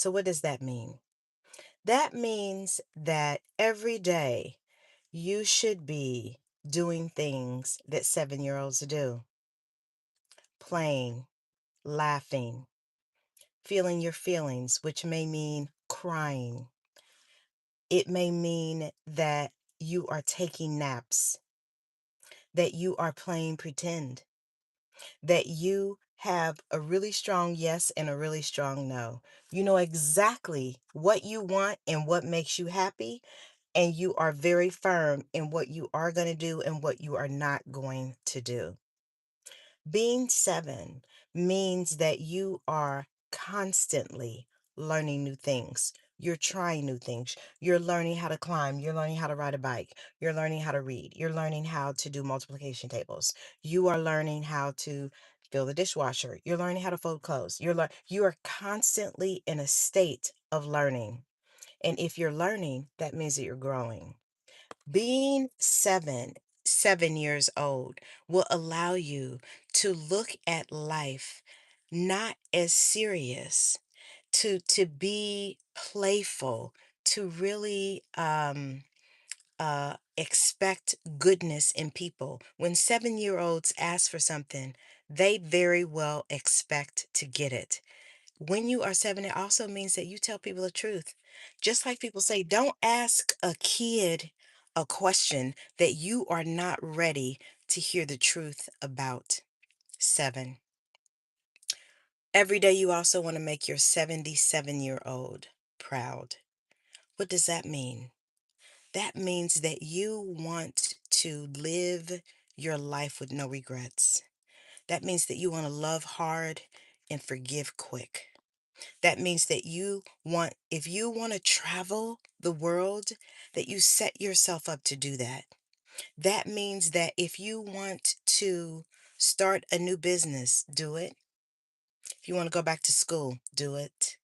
So, what does that mean? That means that every day you should be doing things that 7-year-olds do, playing, laughing, feeling your feelings, which may mean crying. It may mean that you are taking naps, that you are playing pretend, that you have a really strong yes and a really strong no. You know exactly what you want and what makes you happy, and you are very firm in what you are going to do and what you are not going to do. Being 7 means that you are constantly learning new things. You're trying new things. You're learning how to climb. You're learning how to ride a bike. You're learning how to read. You're learning how to do multiplication tables. You are learning how to fill the dishwasher. You're learning how to fold clothes. You are constantly in a state of learning. And if you're learning, that means that you're growing. Being 7 years old will allow you to look at life not as serious, to be playful, to really expect goodness in people. When 7-year-olds ask for something, they very well expect to get it. When you are 7, it also means that you tell people the truth. Just like people say, don't ask a kid a question that you are not ready to hear the truth about. 7. Every day you also want to make your 77-year-old proud. What does that mean? That means that you want to live your life with no regrets. That means that you want to love hard and forgive quick. That means that if you want to travel the world, that you set yourself up to do that. That means that if you want to start a new business, do it. If you want to go back to school, do it.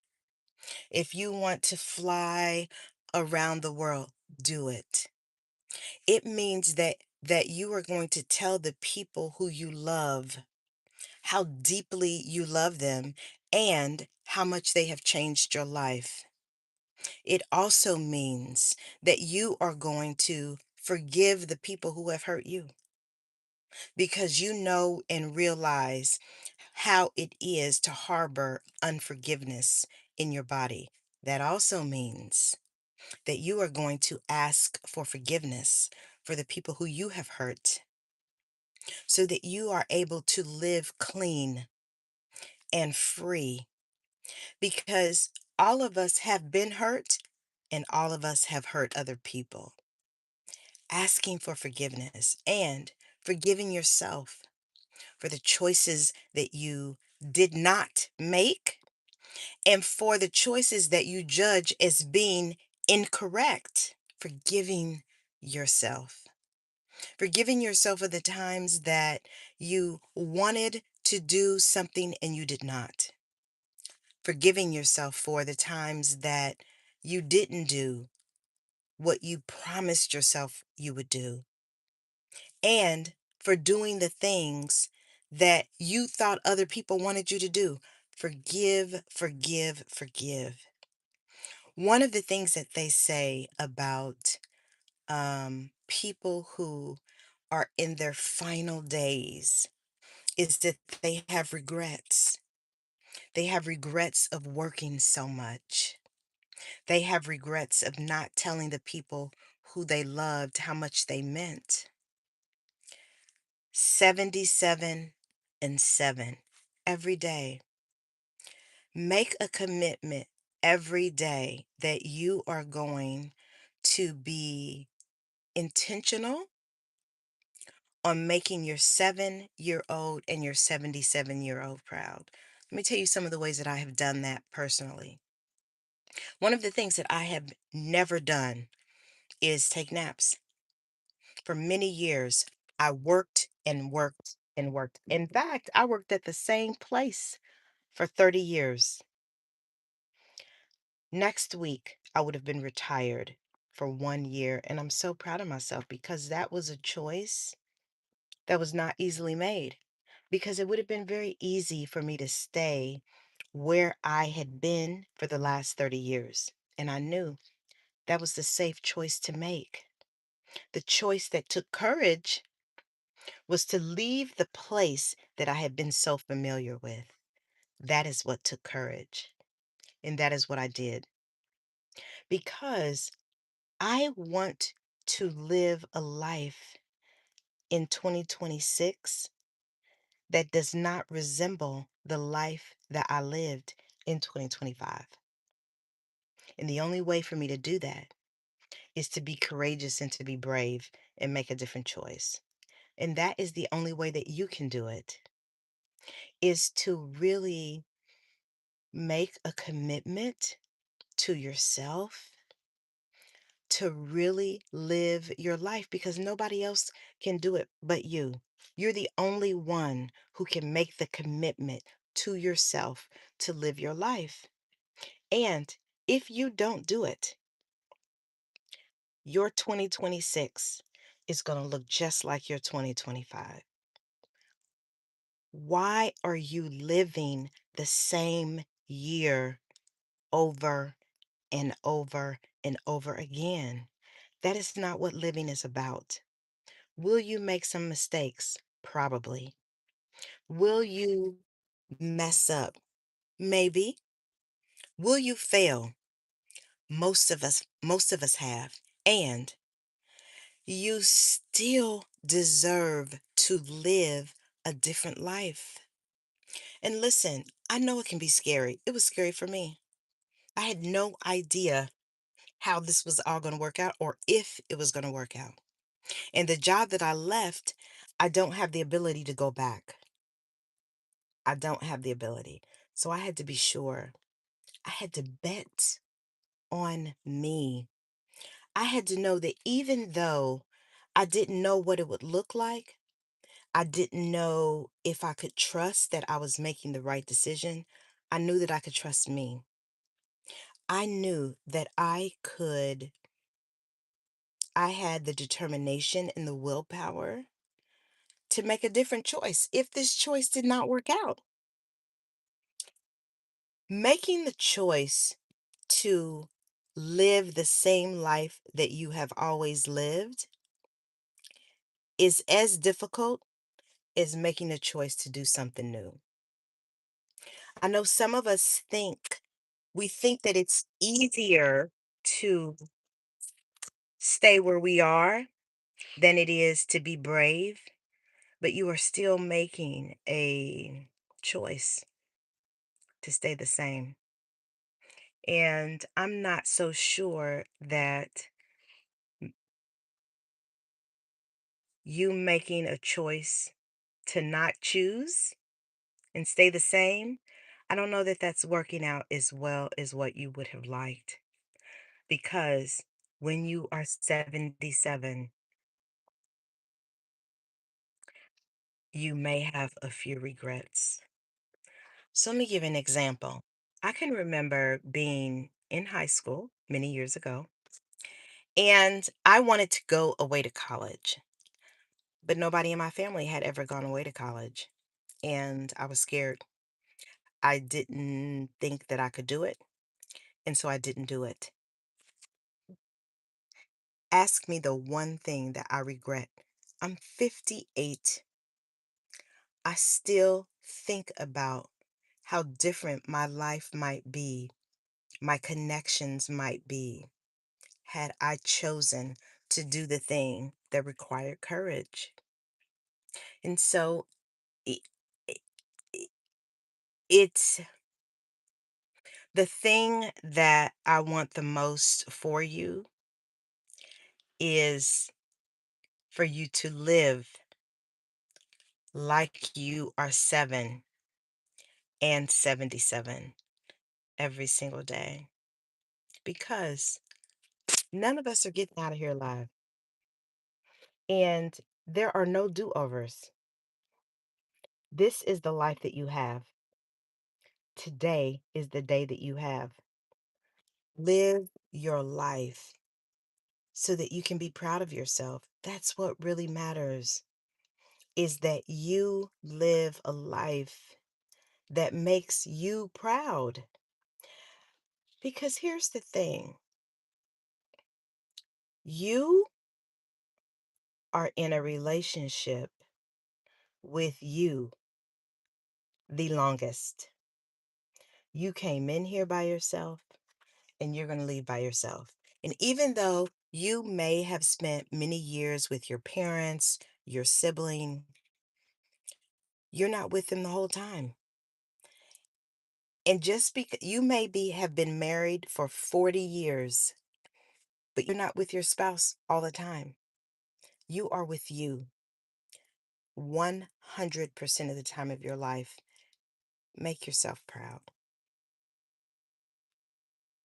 If you want to fly around the world, do it. It means that you are going to tell the people who you love how deeply you love them and how much they have changed your life. It also means that you are going to forgive the people who have hurt you because you know and realize how it is to harbor unforgiveness in your body. That also means that you are going to ask for forgiveness for the people who you have hurt so that you are able to live clean and free because all of us have been hurt and all of us have hurt other people. Asking for forgiveness and forgiving yourself for the choices that you did not make and for the choices that you judge as being incorrect. Forgiving yourself. Forgiving yourself for the times that you wanted to do something and you did not. Forgiving yourself for the times that you didn't do what you promised yourself you would do. And for doing the things that you thought other people wanted you to do. Forgive, forgive, forgive. One of the things that they say about people who are in their final days is that they have regrets. They have regrets of working so much. They have regrets of not telling the people who they loved how much they meant. 77 and 7 every day. Make a commitment every day that you are going to be intentional on making your 7-year-old and your 77-year-old proud. Let me tell you some of the ways that I have done that personally. One of the things that I have never done is take naps. For many years, I worked and worked and worked. In fact, I worked at the same place for 30 years. Next week, I would have been retired for 1 year, and I'm so proud of myself because that was a choice that was not easily made. Because it would have been very easy for me to stay where I had been for the last 30 years. And I knew that was the safe choice to make. The choice that took courage was to leave the place that I had been so familiar with. That is what took courage. And that is what I did because I want to live a life in 2026 that does not resemble the life that I lived in 2025. And the only way for me to do that is to be courageous and to be brave and make a different choice. And that is the only way that you can do it, is to really make a commitment to yourself to really live your life because nobody else can do it but you. You're the only one who can make the commitment to yourself to live your life. And if you don't do it, your 2026 is going to look just like your 2025. Why are you living the same year over and over and over again? That is not what living is about. Will you make some mistakes? Probably. Will you mess up? Maybe. Will you fail? Most of us have. And you still deserve to live a different life. And listen, I know it can be scary. It was scary for me. I had no idea how this was all going to work out or if it was going to work out. And the job that I left, I don't have the ability to go back. I don't have the ability. So I had to be sure. I had to bet on me. I had to know that even though I didn't know what it would look like, I didn't know if I could trust that I was making the right decision. I knew that I could trust me. I knew that I had the determination and the willpower to make a different choice if this choice did not work out. Making the choice to live the same life that you have always lived is as difficult as making a choice to do something new. I know some of us think that it's easier to stay where we are than it is to be brave, but you are still making a choice to stay the same. And I'm not so sure that you making a choice to not choose and stay the same, I don't know that that's working out as well as what you would have liked. Because when you are 77, you may have a few regrets. So let me give an example. I can remember being in high school many years ago, and I wanted to go away to college, but nobody in my family had ever gone away to college. And I was scared. I didn't think that I could do it, and so I didn't do it. Ask me the one thing that I regret. I'm 58. I still think about how different my life might be, my connections might be, had I chosen to do the thing that required courage. And so i- i- i- it's the thing that I want the most for you is for you to live like you are 7 and 77 every single day because none of us are getting out of here alive. And there are no do overs. This is the life that you have. Today is the day that you have. Live your life so that you can be proud of yourself. That's what really matters is that you live a life that makes you proud. Because here's the thing, you are in a relationship with you the longest. You came in here by yourself and you're going to leave by yourself. And even though you may have spent many years with your parents, your sibling, you're not with them the whole time. And just because you may be have been married for 40 years, but you're not with your spouse all the time. You are with you 100% of the time of your life. Make yourself proud.